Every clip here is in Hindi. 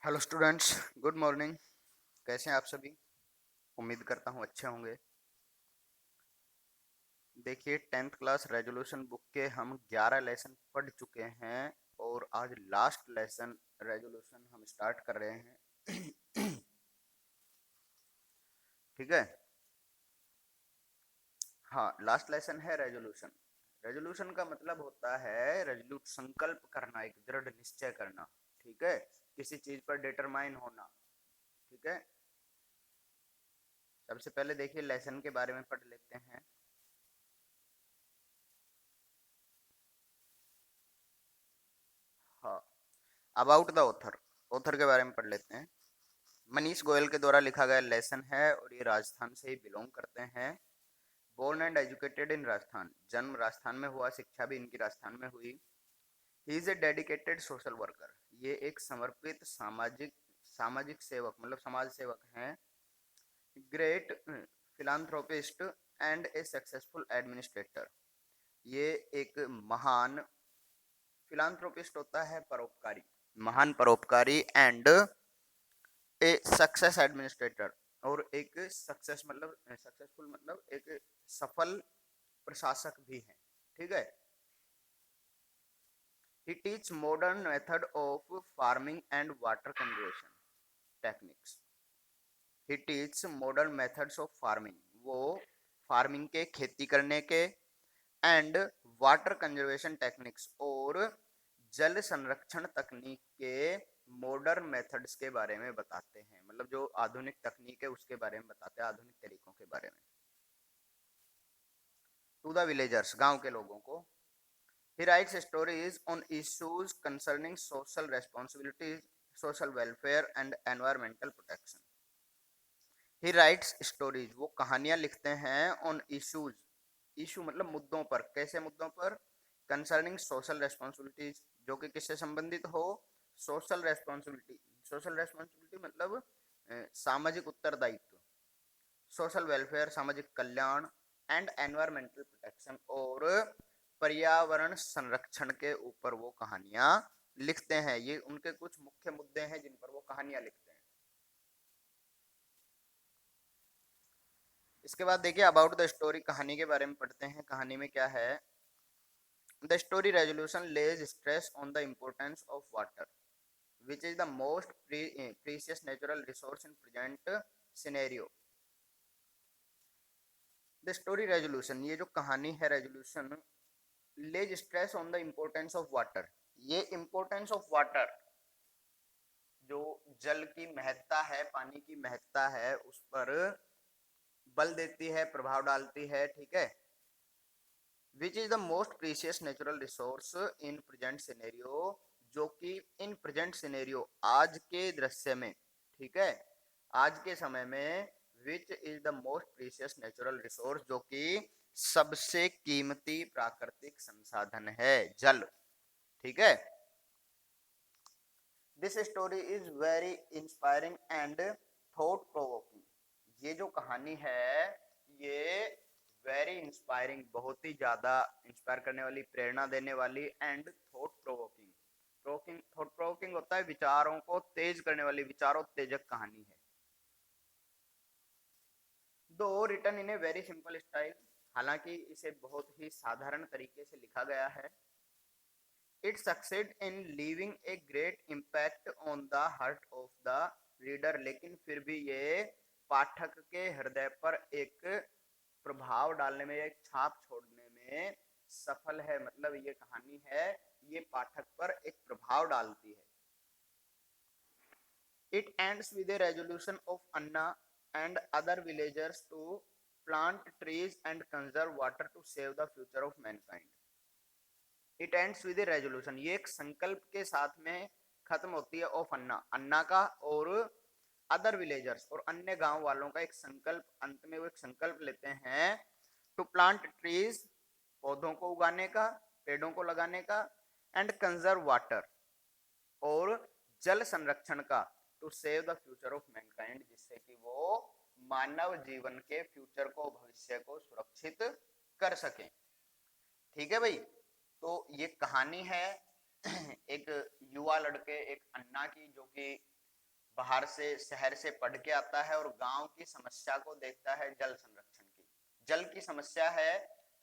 Hello students, good morning. कैसे हैं आप सभी? उम्मीद करता हूँ अच्छे होंगे। देखिए, 10th क्लास रेजोल्यूशन बुक के हम 11 लेसन पढ़ चुके हैं और आज लास्ट लेसन रेजोल्यूशन हम स्टार्ट कर रहे हैं। ठीक है। हाँ, लास्ट लेसन है रेजोल्यूशन। रेजोल्यूशन का मतलब होता है रेजोल्यूट, संकल्प करना, एक दृढ़ निश्चय करना। ठीक है, किसी चीज पर डिटरमाइन होना। ठीक है। सबसे पहले देखिए लेसन के बारे में पढ़ लेते हैं। हाँ, अबाउट द ऑथर, ऑथर के बारे में पढ़ लेते हैं। मनीष गोयल के द्वारा लिखा गया लेसन है और ये राजस्थान से ही बिलोंग करते हैं। Born and educated in Rajasthan, जन्म राजस्थान में हुआ, शिक्षा भी इनकी राजस्थान में हुई। He is a dedicated social worker, ये एक समर्पित सामाजिक सामाजिक सेवक मतलब समाज सेवक हैं। Great philanthropist and A successful administrator, ये एक महान फिलांथ्रोपिस्ट होता है, परोपकारी, महान परोपकारी, एंड ए सक्सेस एडमिनिस्ट्रेटर, और एक सक्सेस मतलब सक्सेसफुल मतलब एक सफल प्रशासक भी है। ठीक है। He teach modern method of farming and water conservation techniques. He teach modern methods of farming, वो फार्मिंग के, खेती करने के, एंड वाटर कंजर्वेशन टेक्निक्स, और जल संरक्षण तकनीक के मॉडर्न मेथड्स के बारे में बताते हैं। मतलब जो आधुनिक तकनीक है उसके बारे में बताते हैं, आधुनिक तरीकों के बारे में। टू द विलेजर्स, गांव के लोगों को। ही rights stories on issues concerning social responsibilities, social welfare and environmental protection. He rights stories, वो कहानियां लिखते हैं, ऑन इश्यूज, इशू मतलब मुद्दों पर, कैसे मुद्दों पर? कंसर्निंग सोशल रेस्पॉन्सिबिलिटीज, जो कि किससे संबंधित हो? सोशल रेस्पॉन्सिबिलिटी, सोशल रेस्पॉन्सिबिलिटी मतलब सामाजिक उत्तरदायित्व। सोशल वेलफेयर, सामाजिक कल्याण, एंड एनवायरमेंटल प्रोटेक्शन, और पर्यावरण संरक्षण के ऊपर वो कहानियां लिखते हैं। ये उनके कुछ मुख्य मुद्दे हैं जिन पर वो कहानियां लिखते हैं। इसके बाद देखिए अबाउट द स्टोरी, कहानी के बारे में पढ़ते हैं। कहानी में क्या है? The story resolution lays stress on the importance of water, which is the most precious natural resource in present scenario. The story resolution, ये जो कहानी है resolution, lays stress on the importance of water, ये इम्पोर्टेंस ऑफ वाटर, जो जल की महत्ता है, पानी की महत्ता है, उस पर बल देती है, प्रभाव डालती है। ठीक है। Which is the most precious natural resource in present scenario, जो कि इन प्रेजेंट सिनेरियो, आज के दृश्य में, ठीक है, आज के समय में, which is the most precious natural resource, जो कि सबसे कीमती प्राकृतिक संसाधन है, जल। ठीक है। This story is very inspiring and thought provoking, ये जो कहानी है ये वेरी इंस्पायरिंग, बहुत ही ज्यादा इंस्पायर करने वाली, प्रेरणा देने वाली, and thought provoking, provoking, thought provoking होता है विचारों को तेज करने वाली, विचारोत्तेजक कहानी है। Though written in a very simple style, हालांकि इसे बहुत ही साधारण तरीके से लिखा गया है। It succeed in leaving a great impact on the heart of the reader, लेकिन फिर भी ये पाठक के हृदय पर एक प्रभाव डालने में, एक छाप छोड़ने में सफल है। मतलब ये कहानी है, ये पाठक पर एक प्रभाव डालती है। It ends with a resolution of Anna and other villagers to plant trees and conserve water to save the future of mankind. It ends with a resolution, ये एक संकल्प के साथ में खत्म होती है, ऑफ अन्ना, अन्ना का, और अदर विलेजर्स, और अन्य गांव वालों का एक संकल्प, अंत में वो एक संकल्प लेते हैं, टू प्लांट ट्रीज, पौधों को उगाने का, पेड़ों को लगाने का, एंड कंजर्व वाटर, और जल संरक्षण का, to save the future of mankind, जिससे कि वो मानव जीवन के फ्यूचर को, भविष्य को सुरक्षित कर सके। ठीक है भाई। तो ये कहानी है एक युवा लड़के, एक अन्ना की, जो कि बाहर से शहर से पढ़ के आता है और गांव की समस्या को देखता है, जल संरक्षण की। जल की समस्या है,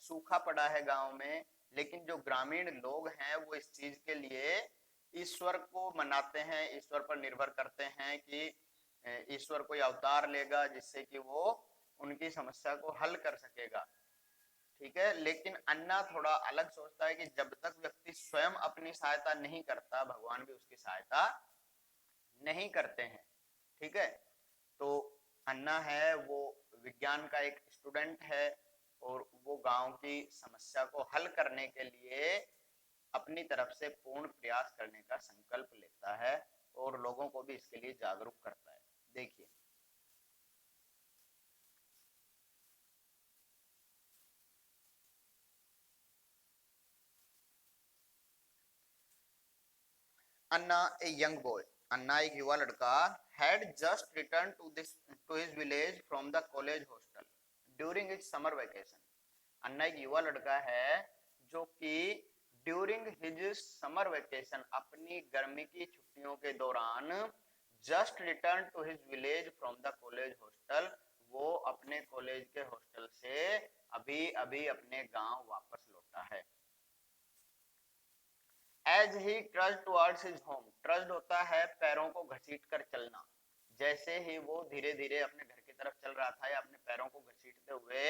सूखा पड़ा है गांव में, लेकिन जो ग्रामीण लोग हैं वो इस चीज के लिए ईश्वर को मनाते हैं, ईश्वर पर निर्भर करते हैं कि ईश्वर कोई अवतार लेगा जिससे कि वो उनकी समस्या को हल कर सकेगा। ठीक है, लेकिन अन्ना थोड़ा अलग सोचता है कि जब तक व्यक्ति स्वयं अपनी सहायता नहीं करता, भगवान भी उसकी सहायता नहीं करते हैं। ठीक है, तो अन्ना है वो विज्ञान का एक स्टूडेंट है और वो गांव की समस्या को हल करने के लिए अपनी तरफ से पूर्ण प्रयास करने का संकल्प लेता है और लोगों को भी इसके लिए जागरूक करता है। देखिए, अन्ना ए यंग बॉय, अन्ना एक युवा लड़का, had just returned to his village from the college hostel during his summer vacation। अन्ना एक युवा लड़का है जो कि ड्यूरिंग हिज समर वेकेशन, अपनी गर्मी की छुट्टियों के दौरान, just return to his village from the college hostel, वो अपने कॉलेज के हॉस्टल से अभी अभी अपने गांव वापस लौटा है। As he trust towards his home, trust होता है पैरों को घसीट कर चलना। जैसे ही वो धीरे धीरे अपने घर की तरफ चल रहा था या अपने पैरों को घसीटते हुए,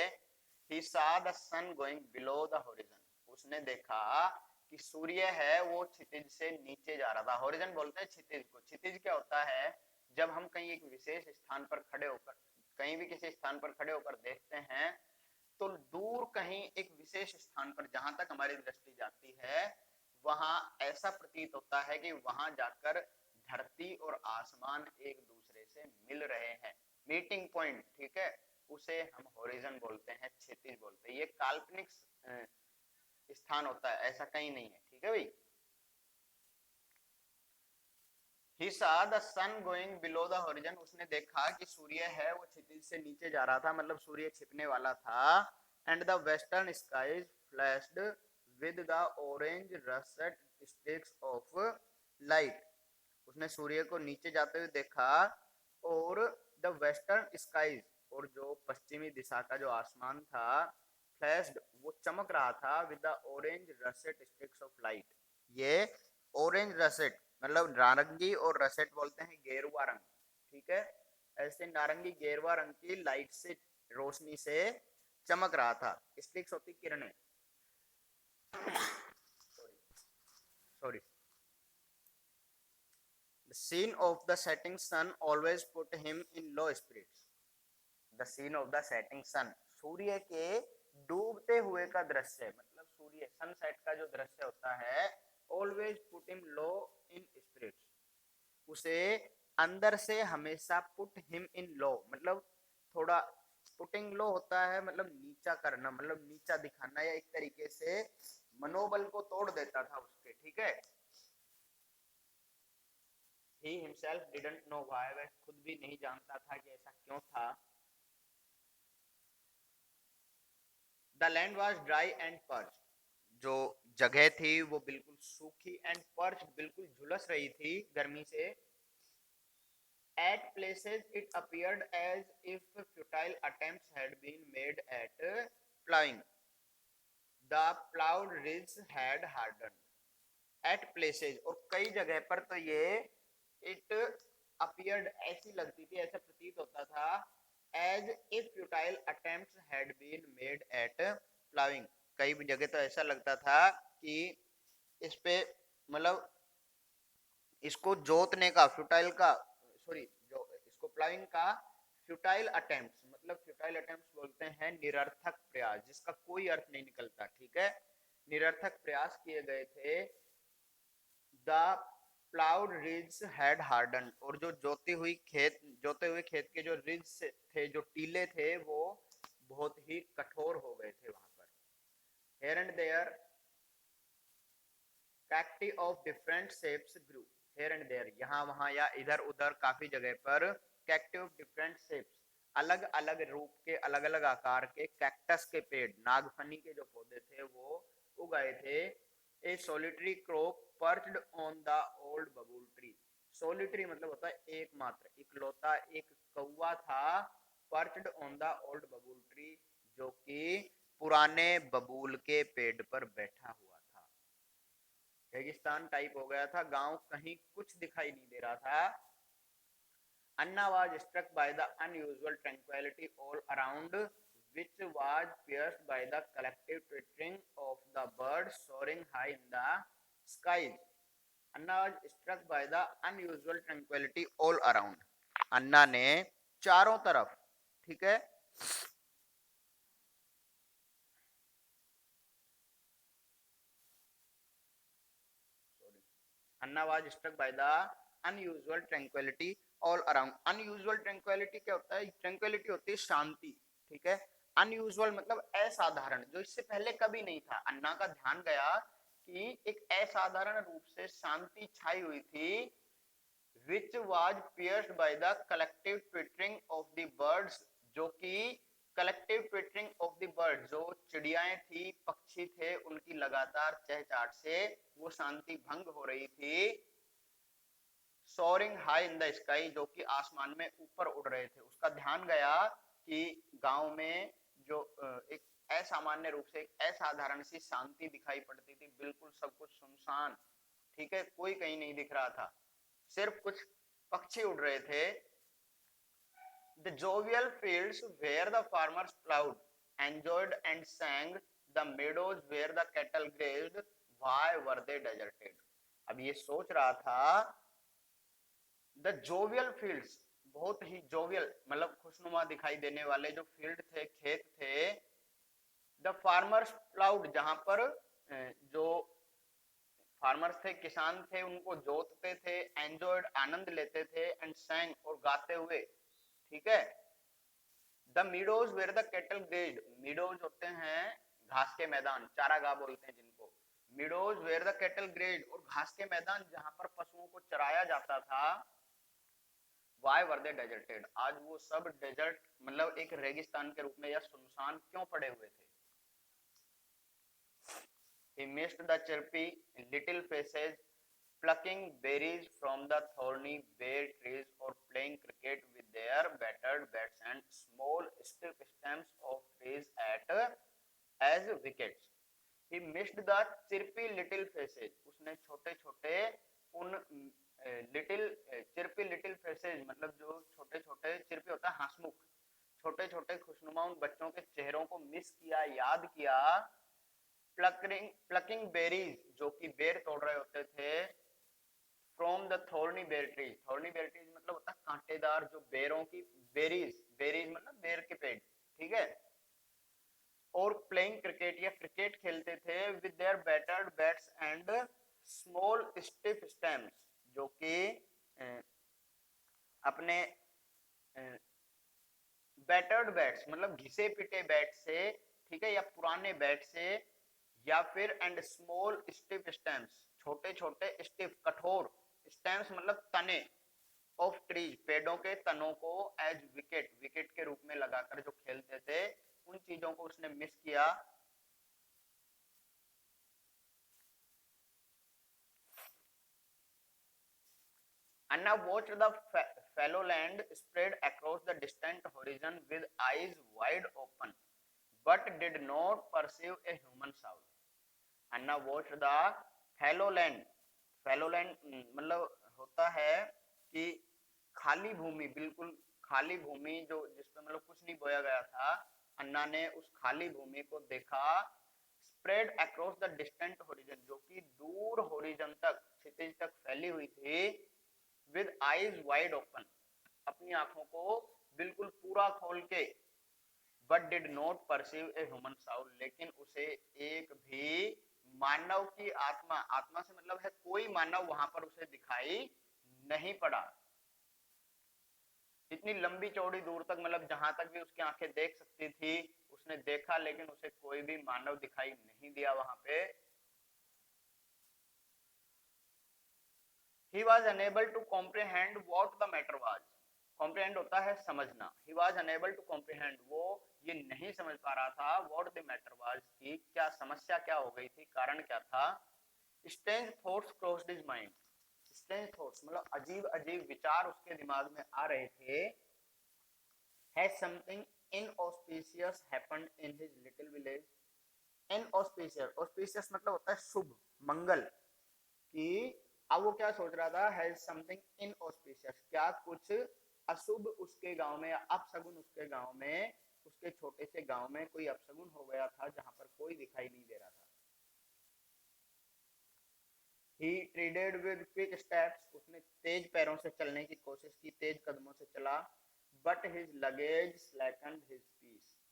he saw the sun going below the horizon, उसने देखा कि सूर्य है वो क्षितिज से नीचे जा रहा था। होरिजन बोलते हैं क्षितिज को। क्षितिज क्या होता है, जब हम कहीं एक विशेष स्थान पर खड़े होकर, कहीं भी किसी स्थान पर खड़े होकर देखते हैं तो दूर कहीं एक विशेष स्थान पर जहां तक हमारी दृष्टि जाती है वहां ऐसा प्रतीत होता है कि वहां जाकर धरती और आसमान एक दूसरे से मिल रहे हैं, मीटिंग पॉइंट। ठीक है, उसे हम होरिजन बोलते हैं, क्षितिज बोलते हैं। ये काल्पनिक स्थान होता है, ऐसा कहीं नहीं है। ठीक है भाई। He saw the sun going below the horizon, उसने देखा कि सूर्य है वो क्षितिज से नीचे जा रहा था, मतलब सूर्य छिपने वाला था। And the western skies flashed with the orange russet streaks of light, उसने सूर्य को नीचे जाते हुए देखा और द वेस्टर्न स्काईज, और जो पश्चिमी दिशा का जो आसमान था, फ्लैश्ड वो चमक रहा था, with the orange russet streaks of light. ये ऑरेंज रसेट मतलब नारंगी, और रसेट बोलते हैं गेरुआ रंग। ठीक है, ऐसे नारंगी गेरुआ रंग की लाइट से, रोशनी से चमक रहा था। स्टिक्स होती किरणें, sorry. The scene of the setting sun always put him in low spirits। The scene of the setting sun, सूर्य के डूबते हुए का दृश्य, मतलब सूर्य सनसेट का जो दृश्य होता है, ऑलवेज पुट हिम लो इन स्पिरिट्स, उसे अंदर से हमेशा पुट हिम इन लो, मतलब थोड़ा पुटिंग लो होता है मतलब नीचा करना, मतलब नीचा दिखाना, या एक तरीके से मनोबल को तोड़ देता था उसके। ठीक है, he himself didn't know why, वह खुद भी नहीं जानता था कि ऐसा क्यों था। The land was dry and perch, जो जगह थी वो बिल्कुल सूखी, एंड पर्च बिल्कुल झुलस रही थी गर्मी से। At places it appeared as if futile attempts had been made at ploughing, the ploughed ridge had harden. At places, और कई जगह पर तो ये इट अपीयर्ड ऐसी लगती थी, ऐसा प्रतीत होता था, as if futile attempts had been made at ploughing, कई जगह तो ऐसा लगता था कि इस पे मतलब इसको जोतने का, फ्यूटाइल का, सॉरी, जो इसको प्लाइंग का फ्यूटाइल अटेम्प्ट्स, मतलब फ्यूटाइल अटेम्प्ट्स बोलते हैं निरर्थक प्रयास जिसका कोई अर्थ नहीं निकलता। ठीक है, निरर्थक प्रयास किए गए थे। The ploughed ridge had harden, और जो जोते हुए खेत के जो रिज थे, जो टीले थे, वो बहुत ही कठोर हो गए थे वहां पर। Here and there cacti of different shapes grew, here and there, यहाँ वहाँ या इधर उधर काफी जगह पर cacti of different shapes, अलग अलग रूप के, अलग अलग आकार के कैक्टस के पेड़, नागफनी के जो पौधे थे वो उगाए थे। ए solitary crow perched on the old bubble tree, solitary मतलब होता है एकमात्र, इकलौता एक कौवा था, पर्चड ऑन द ओल्ड बबूल ट्री, जो कि पुराने बबूल के पेड़ पर बैठा हुआ था। रेगिस्तान टाइप हो गया था, गांव कहीं कुछ दिखाई नहीं दे रहा था। Anna was struck by the unusual tranquility all around, which was pierced by the collective twittering of the birds soaring high in the skies. Anna was struck by the unusual tranquility all around. अन्ना ने चारों तरफ, ठीक है, अन्ना was struck by the unusual tranquility all around. unusual tranquility क्या होता है? tranquility होती है शांति, ठीक है। unusual मतलब असाधारण, जो इससे पहले कभी नहीं था। अन्ना का ध्यान गया कि एक असाधारण रूप से शांति छाई हुई थी, which was pierced by the collective twittering of the birds, जो कि collective twittering of the birds, जो चिड़ियाएं थी, पक्षी थे, उनकी लगातार चहचहाट से वो शांति भंग हो रही थी। soaring high in the sky, जो कि आसमान में ऊपर उड़ रहे थे। उसका ध्यान गया कि गांव में जो एक असामान्य रूप से एक असाधारण सी शांति दिखाई पड़ती थी, बिल्कुल सब कुछ सुनसान, ठीक है, कोई कहीं नहीं दिख रहा था, सिर्फ कुछ पक्षी उड़ रहे थे। The jovial fields where the farmers plowed, enjoyed and sang, the meadows where the cattle grazed, why were they deserted? अब ये सोच रहा था, द जोवियल फील्ड्स, बहुत ही जोवियल मतलब खुशनुमा दिखाई देने वाले जो फील्ड थे, खेत थे। द फार्मर्स प्लाउड, जहां पर जो फार्मर्स थे, किसान थे, उनको जोतते थे। एंजॉयड, आनंद लेते थे। एंड सैंग, और गाते हुए, ठीक है। The meadows where the cattle grazed, meadows होते हैं घास के मैदान, चारागाह बोलते हैं जिनको। Meadows where the cattle grazed, और घास के मैदान जहां पर पशुओं को चराया जाता था। वाई वर दे डेजर्टेड, आज वो सब डेजर्ट मतलब एक रेगिस्तान के रूप में या सुनसान क्यों पड़े हुए थे। He missed the chirpy little faces plucking berries from the thorny bare trees or playing cricket with their battered bats and small stiff stems of trees at as wickets. He missed the chirpy little faces, उसने छोटे छोटे उन लिटिल चिरपी लिटिल फेसेज मतलब जो छोटे छोटे, चिरपी होता है हंसमुख, छोटे छोटे खुशनुमा उन बच्चों के चेहरों को मिस किया, याद किया। प्लकिंग बेरीज, जो कि बेर तोड़ रहे होते थे। फ्रॉम द थॉर्नी बेर ट्री, थॉर्नी बेर ट्रीज मतलब होता है कांटेदार जो बेरों की, बेरीज, बेरीज मतलब बेर के पेड़, ठीक है। और प्लेइंग क्रिकेट, या क्रिकेट खेलते थे with their battered bats and small stiff stems, जो कि अपने बैटर्ड बैट्स मतलब घिसे पिटे बैट से, ठीक है, या पुराने बैट से, या फिर एंड स्मॉल स्टिफ स्टेम्स, छोटे छोटे स्टिफ कठोर, स्टेम्स मतलब तने, ऑफ ट्रीज पेड़ों के तनों को एज विकेट, विकेट के रूप में लगाकर जो खेलते थे, उन चीजों को उसने मिस किया। Anna watched the fallow land spread across the distant horizon with eyes wide open, but did not perceive a human soul. Anna watched the fallow land, fallow land मतलब होता है कि खाली भूमि, बिल्कुल खाली भूमि जो जिसपे मतलब कुछ नहीं बोया गया था। अन्ना ने उस खाली भूमि को देखा। Spread across the distant horizon, जो कि दूर होरिजन तक, क्षितिज तक फैली हुई थी। विद आईज वाइड ओपन, अपनी आंखों को बिल्कुल पूरा खोल के। But did not perceive a human Saul, लेकिन उसे एक भी मानव की आत्मा, आत्मा से मतलब है कोई मानव वहां पर उसे दिखाई नहीं पड़ा। इतनी लंबी चौड़ी दूर तक मतलब जहां तक भी उसकी आंखें देख सकती थी उसने देखा, लेकिन उसे कोई भी मानव दिखाई नहीं दिया वहां पे। He was unable to comprehend what the matter was. Comprehend होता है समझना। He was unable to comprehend, वो ये नहीं समझ पा रहा था what the matter was, कि क्या समस्या क्या हो गई थी, कारण क्या था। Strange thoughts crossed his mind. Strange thoughts मतलब अजीब अजीब विचार उसके दिमाग में आ रहे थे। Has something inauspicious happened in his little village. Inauspicious, auspicious मतलब होता है शुभ, मंगल, कि अब वो क्या सोच रहा था, हैज समथिंग इनऑस्पिशियस, क्या कुछ अशुभ उसके गांव में या अपशगुन उसके गांव में, उसके छोटे से गांव में कोई अपशगुन हो गया था जहां पर कोई दिखाई नहीं दे रहा था। He treaded with quick steps, उसने तेज पैरों से चलने की कोशिश की, तेज कदमों से चला। But his luggage slackened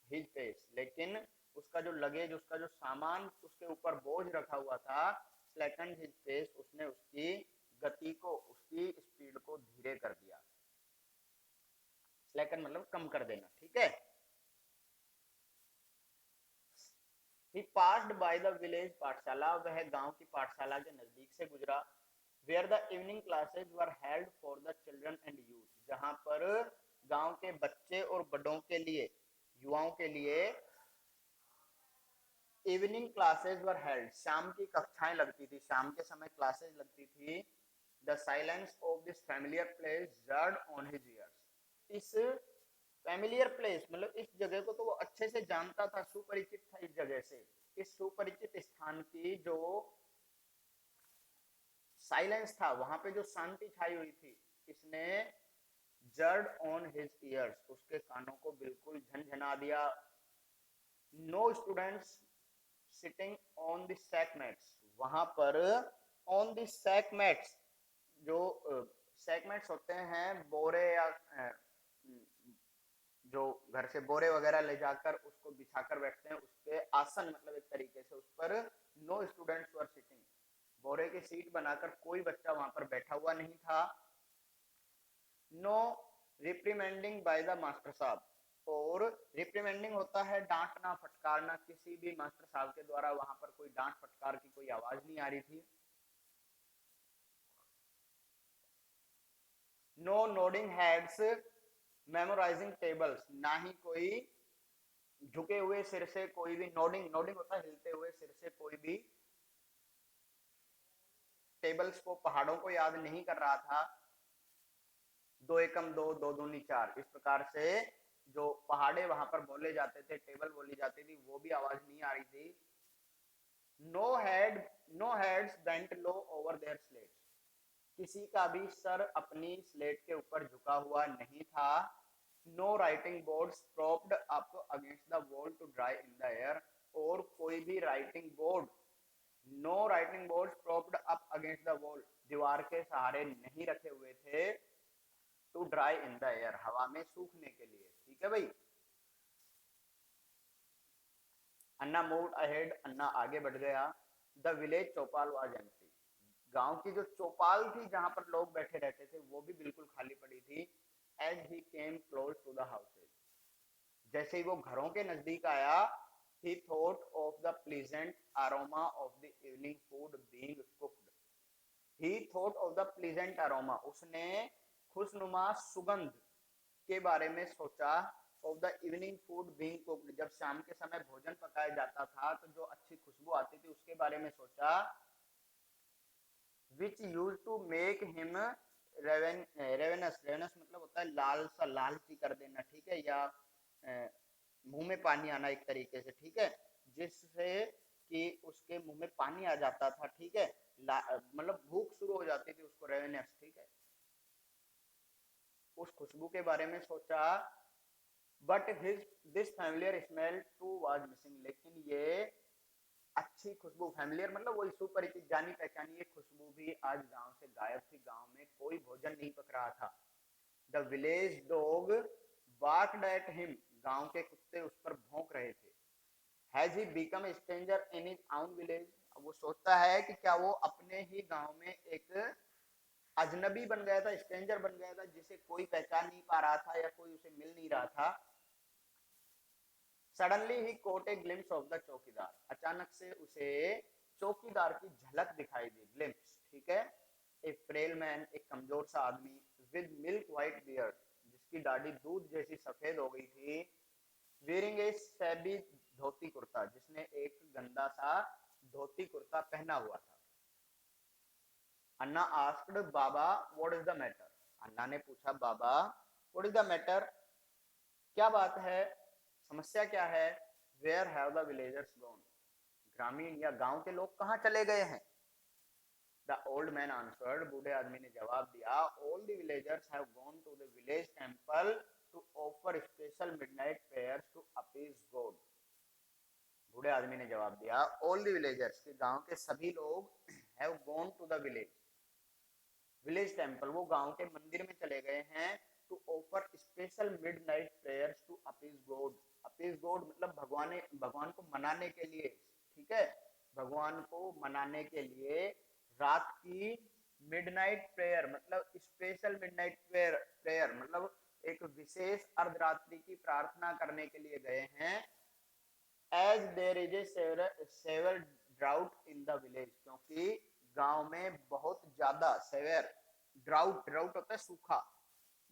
his pace, लेकिन उसका जो लगेज, उसका जो सामान उसके ऊपर बोझ रखा हुआ था, slackened his pace, उसने उसकी गति को, उसकी स्पीड को धीरे कर दिया। slacken मतलब कम कर देना, ठीक है। He passed by the village पाठशाला, वह गांव की पाठशाला के नजदीक से गुजरा। Where the evening classes were held for the children and youth, जहां पर गांव के बच्चे और बड़ों के लिए, युवाओं के लिए इवनिंग क्लासेस वर हेल्ड, शाम की कक्षाएं लगती थी, शाम के समय क्लासेस लगती थी। The silence of this familiar place GERD on his years, इस फैमिलियर प्लेस मतलब इस जगह को तो वो अच्छे से जानता था, सुपरिचित था इस जगह से। इस सुपरिचित स्थान की जो साइलेंस था, वहां पे जो शांति छाई हुई थी, इसने जर्ड ऑन हिज ईयर्स, उसके कानों को बिल्कुल झनझना दिया। No students sitting on the sack mats, वहां पर ऑन द सैक मैट्स, जो सैक मैट्स होते हैं बोरे या जो घर से बोरे वगैरह ले जाकर उसको बिछाकर बैठते हैं, उसके आसन मतलब एक तरीके से, उस पर नो स्टूडेंट्स वर सिटिंग, बोरे की सीट बनाकर कोई बच्चा वहां पर बैठा हुआ नहीं था। नो रिप्रीमेंडिंग बाय द मास्टर साहब, और रिप्रीमेंडिंग होता है डांटना फटकारना, किसी भी मास्टर साहब के द्वारा वहां पर कोई डांट फटकार की कोई आवाज नहीं आ रही थी। No nodding heads memorising tables, ना ही कोई झुके हुए सिर से कोई भी, नोडिंग, नोडिंग होता है हिलते हुए सिर से कोई भी टेबल्स को, पहाड़ों को याद नहीं कर रहा था। दो एकम दो, दो दूनी चार, इस प्रकार से जो पहाड़े वहां पर बोले जाते थे, टेबल बोली जाती थी, वो भी आवाज नहीं आ रही थी। No heads bent low over their slates, किसी का भी सर अपनी स्लेट के ऊपर झुका हुआ नहीं था। No writing boards propped up against the wall to dry in the air, और कोई भी writing board, no writing boards propped up against the wall, दीवार के सहारे नहीं रखे हुए थे, to dry in the air, हवा में सूखने के लिए, ठीक है भाई। अन्ना मूव्ड अहेड, अन्ना आगे बढ़ गया। The village Chaupal was empty, गांव की जो चौपाल थी जहां पर लोग बैठे रहते थे वो भी बिल्कुल खाली पड़ी थी। As he came close to the houses, जैसे ही वो घरों के नजदीक आया, he thought of the pleasant aroma of the evening food being cooked, he thought of the pleasant aroma, उसने खुशनुमा सुगंध के बारे में सोचा। Of the evening food being cooked, जब शाम के समय भोजन पकाया जाता था तो जो अच्छी खुशबू आती थी उसके बारे में सोचा। Which used to make him ravenous, ravenous मतलब होता है लाल सा, लालची कर देना, ठीक है, या मुंह में पानी आना एक तरीके से, ठीक है, जिससे कि उसके मुंह में पानी आ जाता था, ठीक है, मतलब भूख शुरू हो जाती थी उसको, रेवेनस, ठीक है, उस खुशबू के बारे में सोचा। But his this familiar smell too was missing, लेकिन ये अच्छी खुशबू, फैमिलियर मतलब वही सुपरिचित जानी पहचानी, ये खुशबू भी आज गांव से गायब थी, गांव में कोई भोजन नहीं पक रहा था। The village dog barked at him, गांव के कुत्ते उस पर भौंक रहे थे। Has he become stranger in his own village, वो सोचता है कि क्या वो अपने ही गांव में एक अजनबी बन गया था, स्ट्रेंजर बन गया था, जिसे कोई पहचान नहीं पा रहा था या कोई उसे मिल नहीं रहा था। Suddenly he cot a glimpse of the चौकीदार, अचानक से उसे चौकीदार की झलक दिखाई दी, ग्लिम्स, ठीक है। ए फ्रेल मैन, एक कमजोर सा आदमी, विद मिल्क व्हाइट बियर्ड, जिसकी दाढ़ी दूध जैसी सफेद हो गई थी, wearing a shabby dhoti kurta, जिसने एक गंदा सा धोती कुर्ता पहना हुआ था। Anna asked Baba what is the matter. Anna ने पूछा Baba what is the matter, क्या बात है, समस्या क्या है। Where have the villagers gone, ग्रामीण या गांव के लोग कहाँ चले गए हैं। द ओल्ड मैन आंसर्ड, बूढ़े आदमी ने जवाब दिया, all the villagers have gone to the village temple to offer special midnight prayers to appease God. बूढ़े आदमी ने जवाब दिया, ऑल द विलेजर्स, के गांव के सभी लोग have gone to the village, village temple वो गांव के मंदिर में चले गए हैं, to offer special midnight prayers to appease God. Appease God मतलब भगवान को मनाने के लिए, ठीक है, भगवान को मनाने के लिए रात की मिडनाइट प्रेयर मतलब स्पेशल मिडनाइट प्रेयर मतलब एक विशेष अर्धरात्रि की प्रार्थना करने के लिए गए हैं। As there is a severe drought in the village, क्योंकि गांव में बहुत ज्यादा सेवर ड्राउट, ड्राउट होता है सूखा,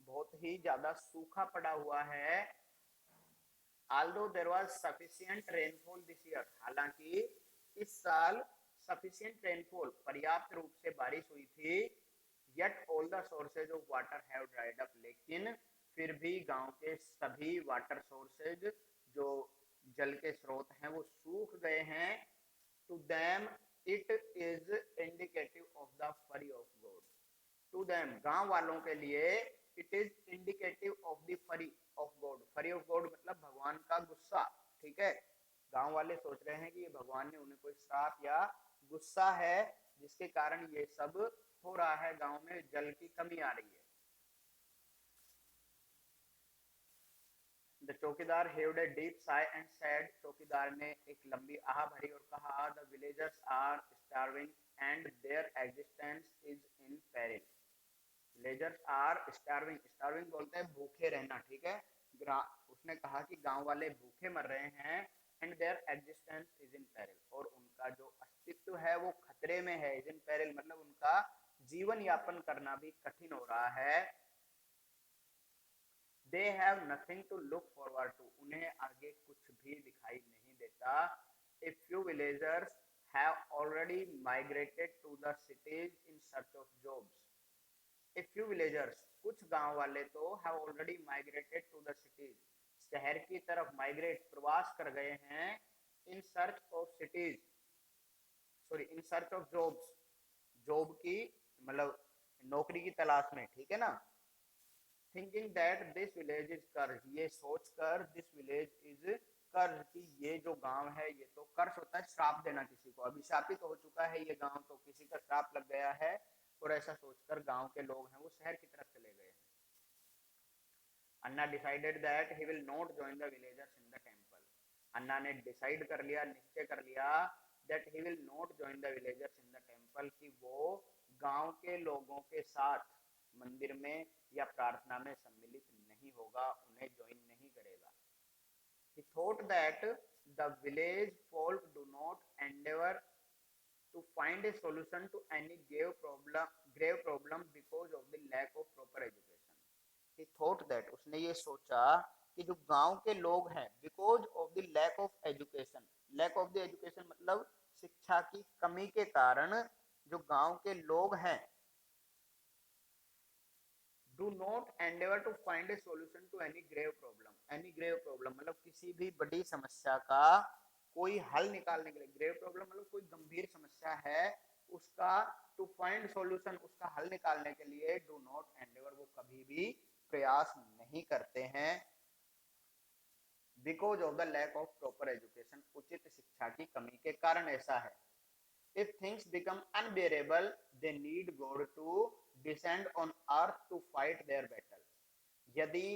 बहुत ही ज्यादा सूखा पड़ा हुआ है। although there was sufficient rainfall this year, हालांकि इस साल sufficient rainfall पर्याप्त रूप से बारिश हुई थी, yet all the sources of water have dried up, लेकिन फिर भी गांव के सभी वाटर सोर्सेज जो जल के स्रोत हैं वो सूख गए हैं। to them it is indicative of the fury of God, to them गांव वालों के लिए it is indicative of the fury of God, fury of God मतलब भगवान का गुस्सा, ठीक है। गांव वाले सोच रहे हैं कि ये भगवान ने उन्हें कोई श्राप या गुस्सा है जिसके कारण ये सब हो रहा है, गांव में जल की कमी आ रही है। The chowkidar heaved a deep sigh and said, chowkidar ने एक लंबी आह भरी और कहा, the villagers are starving and their existence is in peril. Villagers are starving, starving बोलते हैं भूखे रहना, ठीक है। उसने कहा कि गांव वाले भूखे मर रहे हैं, and their existence is in peril, और उनका जो अस्तित्व है वो खतरे में है। इज इन पेरिल मतलब उनका जीवन यापन करना भी कठिन हो रहा है। They have nothing to look forward to, उन्हें आगे कुछ भी दिखाई नहीं देता। A few villagers have already migrated to the cities in search of jobs. A few villagers, कुछ गांव वाले तो have already migrated to the cities, शहर की तरफ माइग्रेट प्रवास कर गए हैं। In search of cities, sorry in search of jobs, job की मतलब नौकरी की तलाश में, ठीक है ना। Thinking that this village is कर्ज, ये सोचकर दिस विलेज इज कर्ज कि ये जो गांव है ये तो कर्ज होता है श्राप देना किसी को, अभिशापित तो हो चुका है ये गांव, तो किसी का श्राप लग गया है, और ऐसा सोचकर गांव के लोग हैं वो शहर की तरफ चले गए हैं। Anna decided that he will not join the villagers in the temple, Anna ने डिसाइड कर लिया, निश्चय कर लिया, that he will not join the villagers in the temple, कि वो गांव के लोगों के साथ मंदिर में या प्रार्थना में सम्मिलित नहीं होगा, उन्हें ज्वाइन नहीं करेगा। He thought that the village folk do not endeavor to find a solution to any grave problem because of the lack of proper education. He thought that, उसने ये सोचा कि जो गांव के लोग हैं, because of the lack of education, lack of the education मतलब शिक्षा की कमी के कारण जो गांव के लोग हैं, do not endeavor to find a solution to any grave problem, any grave problem मतलब किसी भी बड़ी समस्या का कोई हल निकालने के लिए, ग्रेव प्रॉब्लम मतलब कोई गंभीर समस्या है उसका, टू फाइंड सॉल्यूशन उसका हल निकालने के लिए, डू नॉट एंडेवर वो कभी भी प्रयास नहीं करते हैं। Because of the lack of proper education, उचित शिक्षा की कमी के कारण ऐसा है। If things become unbearable, they need God to descend on earth to fight their battle. यदि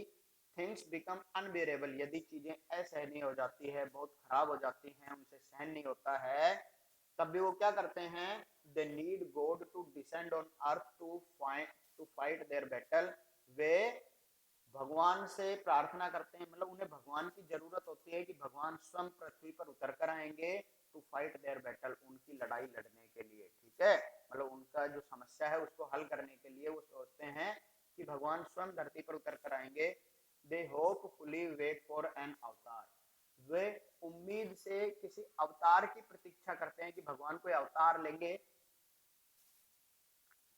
things become unbearable, यदि चीजें असहनीय हो जाती है, बहुत खराब हो जाती हैं, उनसे सहन नहीं होता है, तब भी वो क्या करते हैं, they need God to descend on earth to fight their battle, वे भगवान से प्रार्थना करते हैं, मतलब उन्हें भगवान की जरूरत होती है कि भगवान स्वयं पृथ्वी पर उतर कर आएंगे, टू फाइट देयर बैटल, उनकी लड़ाई लड़ने के लिए, ठीक है, मतलब उनका जो समस्या है उसको हल करने के लिए वो सोचते हैं कि भगवान स्वयं धरती पर उतर कर आएंगे। दे होपफुली वेट फॉर एन अवतार, वे उम्मीद से किसी अवतार की प्रतीक्षा करते हैं कि भगवान कोई अवतार लेंगे।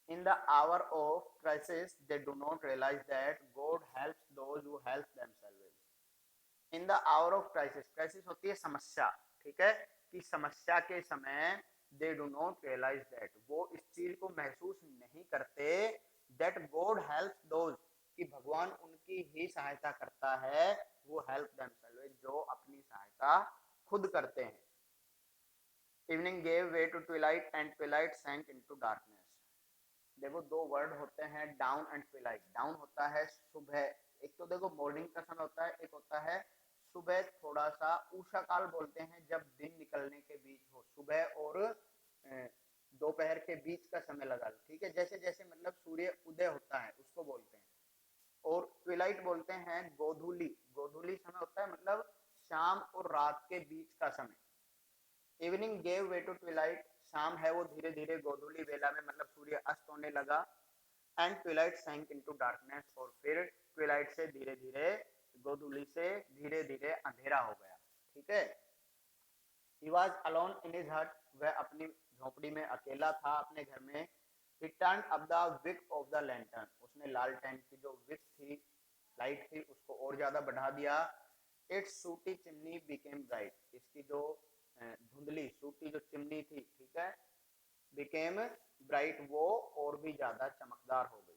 In the hour of crisis, they do not realize that God helps those who help themselves. In the hour of crisis, crisis होती है समस्या, ठीक है, कि समस्या के समय they do not realize that, वो इस चीज को महसूस नहीं करते that God helps those, कि भगवान उनकी ही सहायता करता है, वो help themselves, जो अपनी सहायता खुद करते हैं. Evening gave way to twilight and twilight sank into darkness. देखो दो वर्ड होते हैं डाउन एंड ट्विलाइट. डाउन होता है सुबह, एक तो देखो मॉर्निंग का समय होता है, एक होता है सुबह, थोड़ा सा उषा काल बोलते हैं जब दिन निकलने के बीच हो, सुबह और दोपहर के बीच का समय लगा लो, ठीक है, जैसे जैसे मतलब सूर्य उदय होता है उसको बोलते हैं. और ट्विलाइट बोलते हैं गोधूली, गोधूली समय होता है मतलब शाम और रात के बीच का समय. Evening gave way to twilight, शाम है वो धीरे धीरे गोधूली वेला में मतलब सूर्य अस्त होने लगा. एंड ट्विलाइट सैंक इनटू डार्कनेस, और फिर ट्विलाइट से धीरे धीरे, गोधूली से धीरे धीरे अंधेरा हो गया, ठीक है. He was alone in his hut, वह अपनी झोपड़ी में अकेला था अपने घर में. He turned up the wick of the lantern, उसने लालटेन की जो विक थी, लाइट थी, उसको और ज्यादा बढ़ा दिया. Its sooty chimney became bright, इसकी जो धुंधली सूटी जो चिमनी थी, ठीक है, became bright, वो और भी ज्यादा चमकदार हो गई.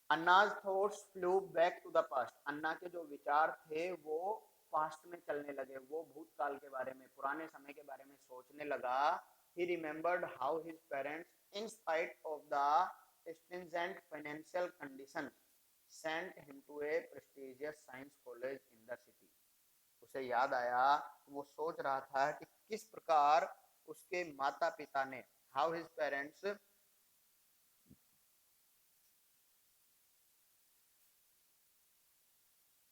अन्ना's thoughts flew back to the past, अन्ना के जो विचार थे वो पास्ट में चलने लगे, वो भूतकाल के बारे में, पुराने समय के बारे में सोचने लगा. He remembered how his parents, in spite of the stringent financial conditions, sent him to a prestigious science college in the city. उसे याद आया, वो सोच रहा था कि किस प्रकार उसके माता पिता ने, how his parents,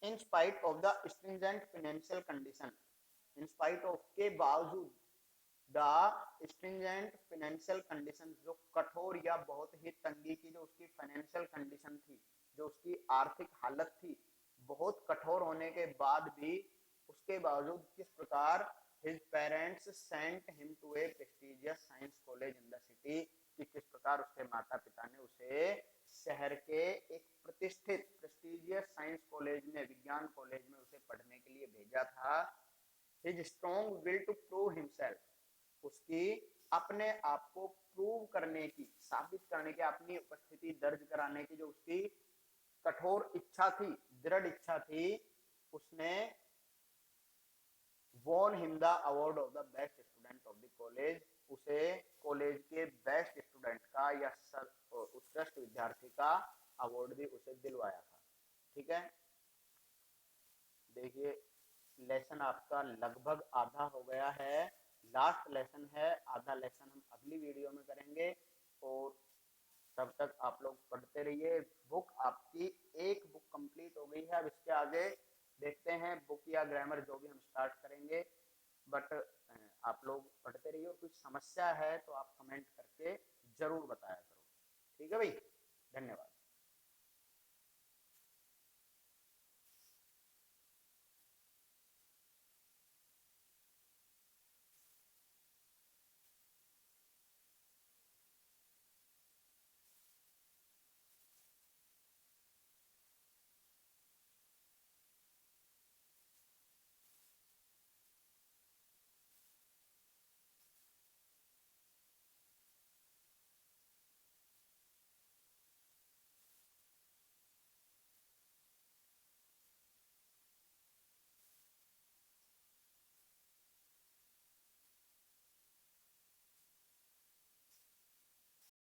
in spite of the stringent financial condition, in spite of के बावजूद, the stringent financial condition, जो कठोर या बहुत ही तंगी की जो उसकी फाइनेंशियल कंडीशन थी, जो उसकी आर्थिक हालत थी, बहुत कठोर होने के बाद भी, उसके बावजूद किस प्रकार his parents sent him to a prestigious science college in the city, कि किस प्रकार उसके माता पिता ने उसे शहर के एक प्रतिष्ठित प्रेस्टिजियस साइंस कॉलेज में, विज्ञान कॉलेज में उसे पढ़ने के लिए भेजा था. His strong will to prove himself, उसकी अपने आप को प्रूव करने की, साबित करने की, अपनी उपस्थिति दर्ज कराने की जो उसकी कठोर इच्छा थी, दृढ़ इच्छा थी, उसने won him the award of the best student of the college, उसे कॉलेज के बेस्ट स्टूडेंट का या उत्कृष्ट विद्यार्थी का अवार्ड भी उसे दिलवाया था, ठीक है. देखिए लेसन आपका लगभग आधा हो गया है, लास्ट लेसन है, आधा लेसन हम अगली वीडियो में करेंगे. और तब तक आप लोग पढ़ते रहिए. बुक आपकी एक बुक कंप्लीट हो गई है, अब इसके आगे देखते हैं बुक या ग्रामर जो भी हम स्टार्ट करेंगे. बट आप लोग पढ़ते रहिए, और कुछ समस्या है तो आप कमेंट करके जरूर बताया करो, ठीक है भाई. धन्यवाद.